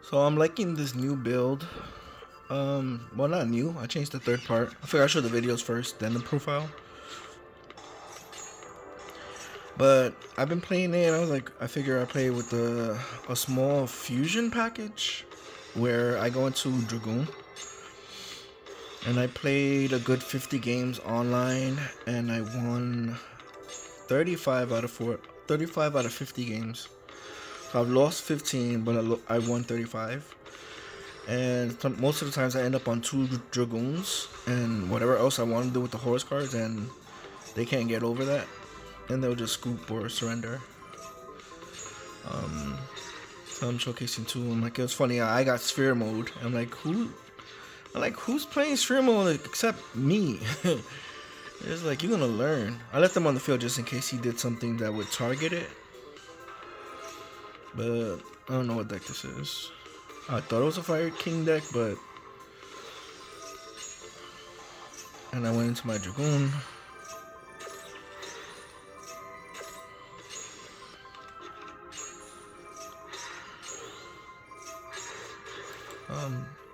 So I'm liking this new build. Well, not new. I changed the third part. I figured I show the videos first, then the profile. But I've been playing it. I was like, I figure I play with a small fusion package, where I go into Dragoon, and I played a good 50 games online, and I won 35 out of 35 out of 50 games. So I've lost 15, but I won 35. And most of the times I end up on 2 Dragoons and whatever else I want to do with the Horus cards, and they can't get over that, and they'll just scoop or surrender. So I'm showcasing 2. I'm like, it was funny. I got sphere mode. I'm like, who's playing sphere mode except me? It's like, you're gonna learn. I left him on the field just in case he did something that would target it, but I don't know what deck this is. I thought it was a Fire King deck, but... And I went into my Dragoon.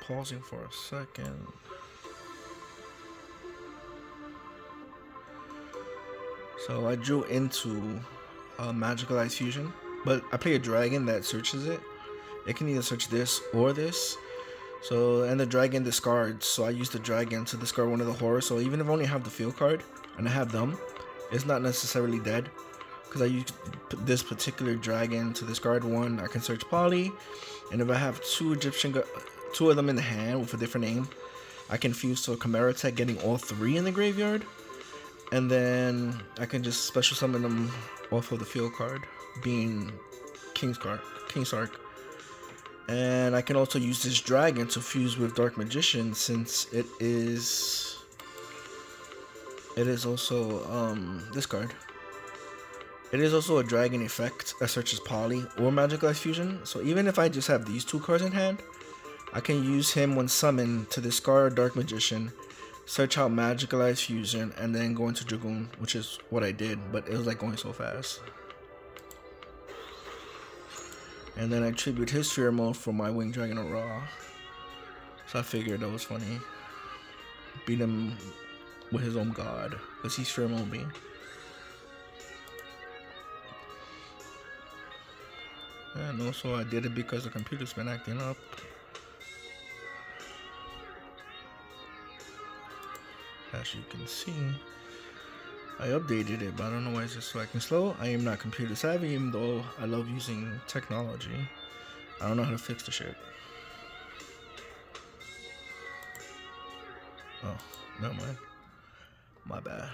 Pausing for a second. So I drew into Magical Ice Fusion, but I play a dragon that searches it. It can either search this or this. So, and the dragon discards. So I use the dragon to discard one of the horrors. So even if I only have the field card and I have them, it's not necessarily dead. Because I use this particular dragon to discard one. I can search Poly. And if I have two of them in the hand with a different name, I can fuse to a Chimera Tech, getting all 3 in the graveyard. And then I can just special summon them off of the field card, being King's Arc. And I can also use this dragon to fuse with Dark Magician, since it is also this card. It is also a dragon effect that searches Poly or Magical Ice Fusion. So even if I just have these 2 cards in hand, I can use him when summoned to discard Dark Magician, search out Magical Ice Fusion, and then go into Dragoon, which is what I did, but it was like going so fast. And then I tribute his Sphere Mode for my Winged Dragon of Ra. So I figured that was funny. Beat him with his own god, because he's Sphere Mode me. And also I did it because the computer's been acting up. As you can see, I updated it, but I don't know why it's just so acting slow. I am not computer savvy, even though I love using technology. I don't know how to fix the shit. Oh, never mind. My bad.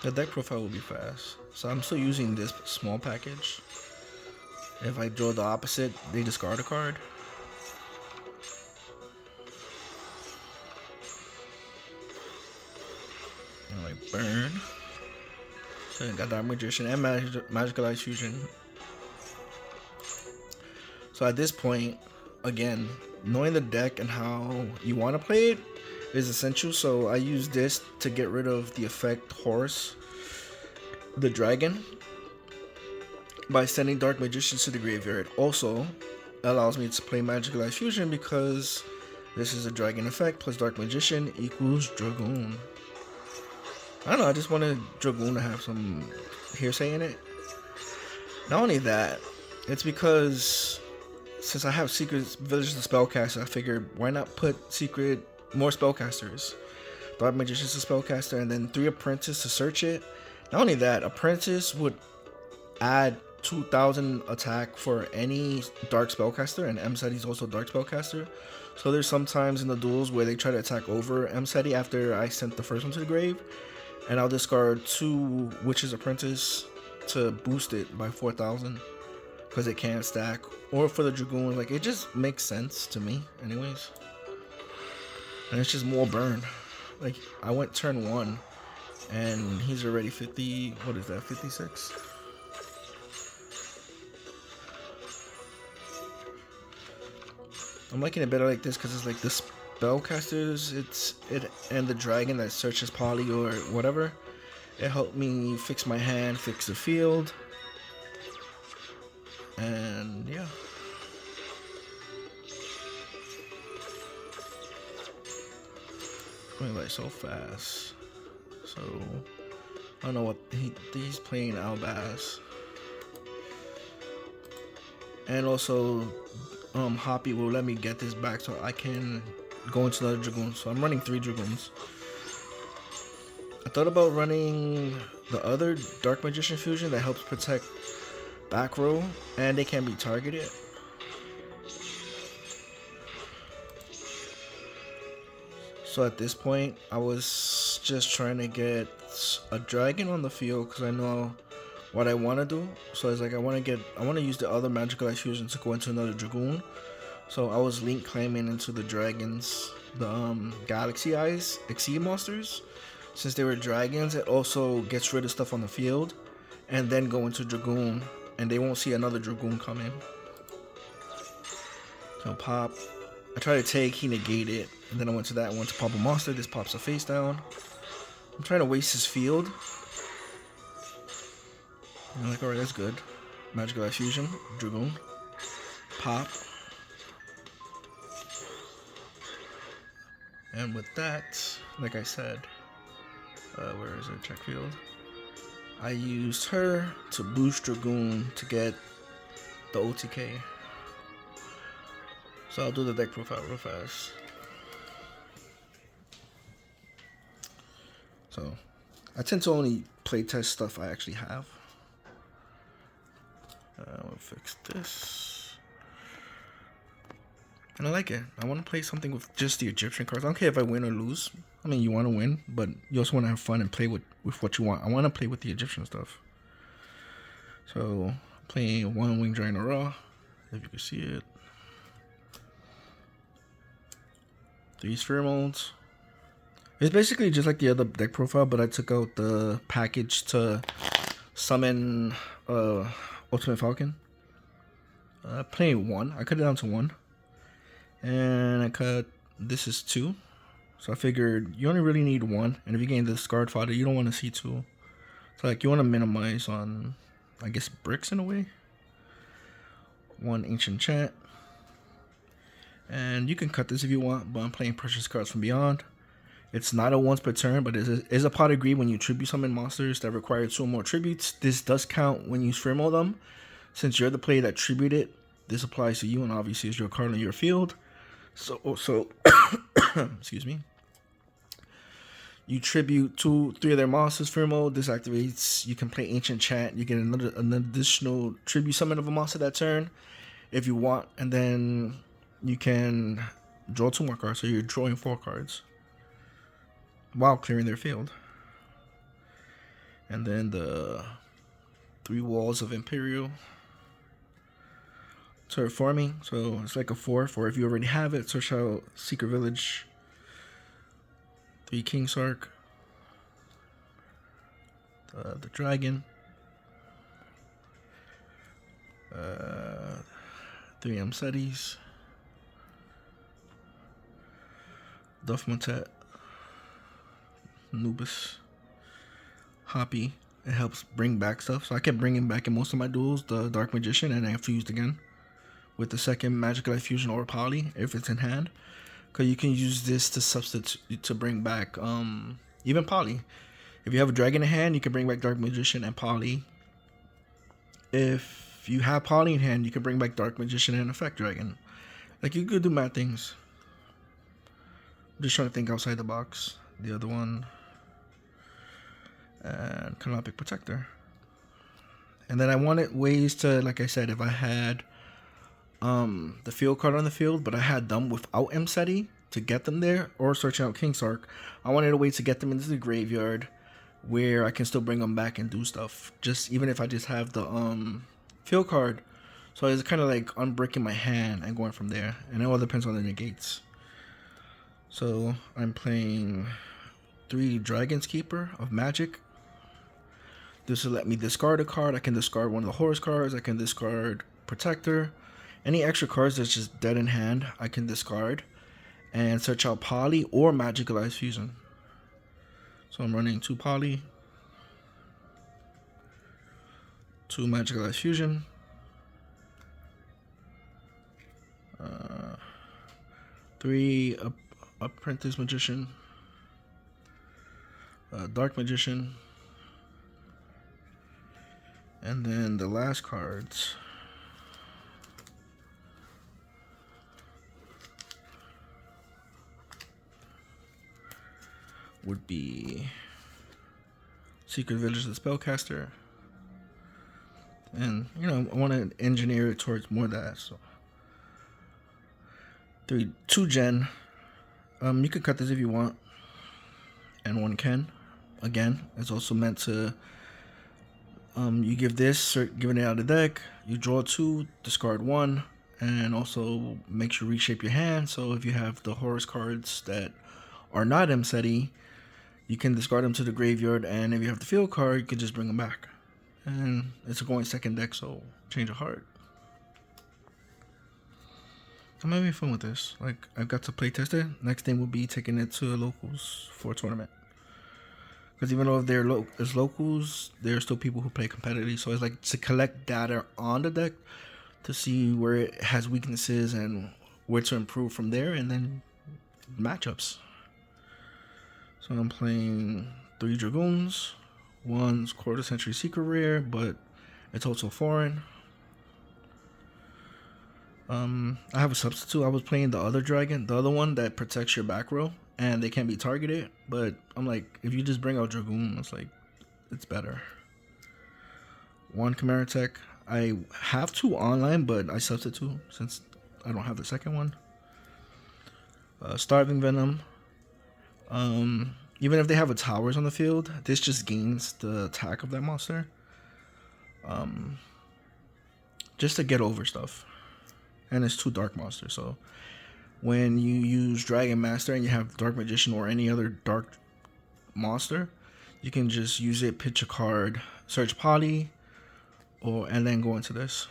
The deck profile will be fast. So I'm still using this small package. If I draw the opposite, they discard a card. And like burn. So I got Dark Magician and Magical Ice Fusion. So at this point, again, knowing the deck and how you want to play it is essential. So I use this to get rid of the effect Horus, the dragon, by sending Dark Magicians to the graveyard. Also allows me to play Magical Ice Fusion because this is a dragon effect plus Dark Magician equals Dragoon. I don't know, I just wanted Dragoon to have some hearsay in it. Not only that, it's because since I have Secret Village of Spellcaster, I figured why not put more spellcasters. Dark Magician's a spellcaster, and then 3 Apprentice to search it. Not only that, Apprentice would add 2000 attack for any dark spellcaster, and M-Seti is also dark spellcaster. So there's sometimes in the duels where they try to attack over M-Seti after I sent the first one to the grave, and I'll discard 2 Witch's Apprentice to boost it by 4000 because it can't stack. Or for the Dragoon, like, it just makes sense to me anyways. And it's just more burn. Like, I went turn 1 and he's already 50, what is that, 56? I'm liking it better like this because it's like the spellcasters, and the dragon that searches Poly or whatever. It helped me fix my hand, fix the field. And yeah. Going like so fast. So I don't know what he's playing Albaz. And also Hoppy will let me get this back so I can go into another Dragoon. So I'm running 3 Dragoons. I thought about running the other Dark Magician fusion that helps protect back row and they can be targeted. So at this point I was just trying to get a dragon on the field because I know what I want to do. So it's like I want to use the other magical ice fusion to go into another Dragoon. So I was link claiming into the dragons, the Galaxy Eyes Exceed monsters. Since they were dragons, it also gets rid of stuff on the field, and then go into Dragoon, and they won't see another Dragoon come in. So pop. I tried to take, he negated, and then I went to that, went to pop a monster. This pops a face down. I'm trying to waste his field. And I'm like, alright, that's good. Magical Ice Fusion, Dragoon, pop. And with that, like I said, where is it? Check field. I used her to boost Dragoon to get the OTK. So I'll do the deck profile real fast. So I tend to only playtest stuff I actually have. I'll fix this. And I like it. I want to play something with just the Egyptian cards. I don't care if I win or lose. I mean, you want to win, but you also want to have fun and play with what you want. I want to play with the Egyptian stuff. So, playing 1 Wing Dragon Raw, if you can see it. 3 Sphere Molds. It's basically just like the other deck profile, but I took out the package to summon Ultimate Falcon. Playing 1. I cut it down to 1. And I cut, this is 2. So I figured you only really need 1. And if you gain the discard fodder, you don't want to see 2. So like you want to minimize on, I guess, bricks in a way. 1 Ancient Chant. And you can cut this if you want, but I'm playing Precious Cards from Beyond. It's not a once per turn, but it is a pot of greed when you tribute summon monsters that require 2 or more tributes. This does count when you sphere mold them. Since you're the player that tributed, this applies to you, and obviously it's your card on your field. So excuse me. You tribute 2, 3 of their monsters for mode. This activates. You can play Ancient Chant. You get an additional tribute summon of a monster that turn, if you want, and then you can draw 2 more cards. So you're drawing 4 cards while clearing their field. And then the 3 Walls of Imperial. Terraforming, so it's like a 4 for if you already have it. Search out Secret Village. 3 King Sark. The Dragon. 3 Amsetis. Duffmontet. Nubis. Hoppy. It helps bring back stuff. So I kept bringing back in most of my duels the Dark Magician, and I fused again with the second Magical Life Fusion or Poly if it's in hand, because you can use this to substitute to bring back even Poly. If you have a dragon in hand, you can bring back Dark Magician and Poly. If you have Poly in hand, you can bring back Dark Magician and Effect Dragon. Like, you could do mad things. I'm just trying to think outside the box. The other one, and Canopic Protector. And then I wanted ways to, like I said, if I had the field card on the field, but I had them without Mseti to get them there, or searching out King Sark, I wanted a way to get them into the graveyard where I can still bring them back and do stuff, just even if I just have the field card. So it's kind of like unbreaking my hand and going from there, and it all depends on the negates. So I'm playing 3 Dragon's Keeper of Magic. This will let me discard a card. I can discard one of the Horus cards. I can discard Protector. Any extra cards that's just dead in hand, I can discard and search out Poly or Magical Ice Fusion. So I'm running 2 Poly, 2 Magical Ice Fusion, 3 Apprentice Magician, Dark Magician, and then the last cards would be Secret Village of the Spellcaster. And, you know, I want to engineer it towards more of that. So, 2 gen. You can cut this if you want. And 1 can. Again, it's also meant to, you give this, giving it out of the deck. You draw 2, discard 1. And also makes you reshape your hand. So if you have the Horus cards that are not MSETI, you can discard them to the graveyard. And if you have the field card, you can just bring them back. And it's a going second deck, so change of heart. I'm having fun with this. Like, I've got to play test it. Next thing will be taking it to locals for a tournament. Because even though they're locals, there are still people who play competitively. So it's like to collect data on the deck to see where it has weaknesses and where to improve from there, and then matchups. So I'm playing 3 Dragoons. 1's quarter century secret rare, but it's also foreign. I have a substitute. I was playing the other dragon, the other one that protects your back row, and they can't be targeted. But I'm like, if you just bring out Dragoon, it's like, it's better. 1 Chimera Tech. I have 2 online, but I substitute since I don't have the second one. Starving Venom. Even if they have a towers on the field, this just gains the attack of that monster. Just to get over stuff. And it's 2 dark monsters, so when you use Dragon Master and you have Dark Magician or any other dark monster, you can just use it, pitch a card, search poly, and then go into this.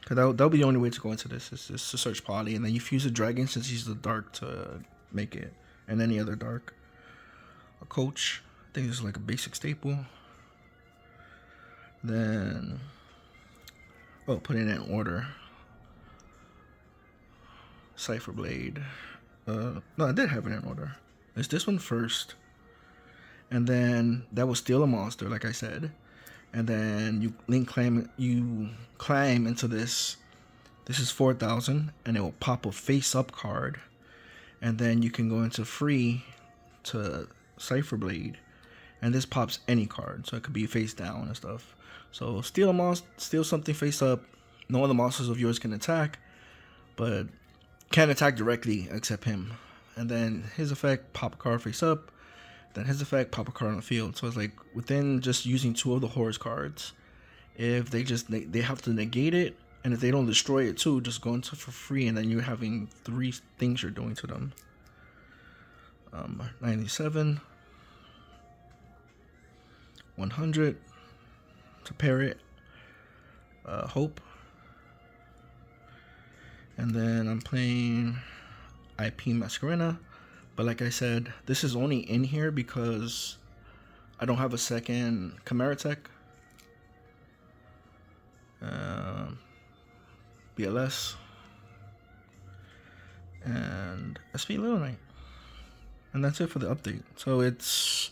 Cause that'll be the only way to go into this, is just to search poly, and then you fuse a dragon since he's the dark to make it, and any other dark. A coach, I think this is like a basic staple. Then, put it in order. Cipher Blade. No, I did have it in order. It's this one first, and then that will steal a monster, like I said, and then you climb into this. This is 4,000, and it will pop a face-up card, and then you can go into free to Cipher Blade, and this pops any card, so it could be face down and stuff. So steal a monster, steal something face up. No other monsters of yours can attack, but can't attack directly except him. And then his effect, pop a card face up. Then his effect, pop a card on the field. So it's like within just using 2 of the Horus cards, if they have to negate it, and if they don't destroy it too, just go into for free, and then you're having 3 things you're doing to them. 97, 100 to pair it, Hope, and then I'm playing IP Masquerena, but like I said, this is only in here because I don't have a second Chimera Tech, BLS, and SP Little Knight. And that's it for the update. So it's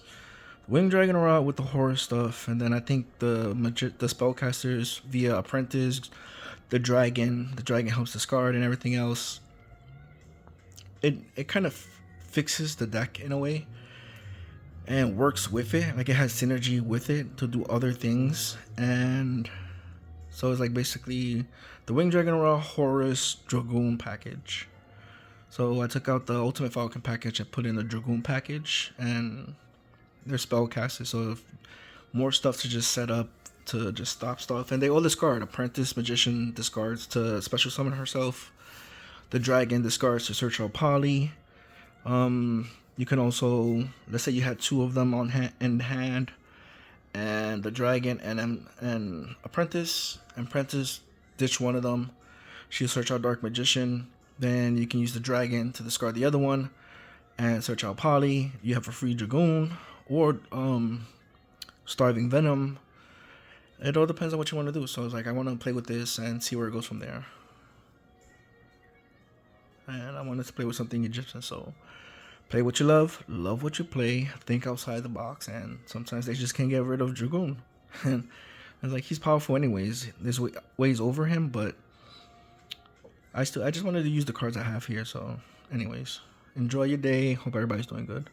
Winged Dragon Rot with the Horus stuff, and then I think the spellcasters via Apprentice, the dragon helps discard and everything else. It kind of fixes the deck in a way and works with it. Like, it has synergy with it to do other things, and so it's like basically the Winged Dragon Rot Horus Dragoon package. So I took out the Ultimate Falcon package and put in the Dragoon package, and they're spellcasters, so more stuff to just set up to just stop stuff. And they all discard. Apprentice Magician discards to special summon herself. The Dragon discards to search out poly. You can also, let's say you had 2 of them in hand, and the Dragon and Apprentice ditch one of them. She'll search out Dark Magician. Then you can use the Dragon to discard the other one and search out poly. You have a free Dragoon or Starving Venom. It all depends on what you want to do. So it's like, I want to play with this and see where it goes from there. and I wanted to play with something Egyptian. So play what you love what you play, think outside the box, and sometimes they just can't get rid of Dragoon. And it's like, he's powerful anyways. There's ways over him, but I just wanted to use the cards I have here. So anyways, enjoy your day. Hope everybody's doing good.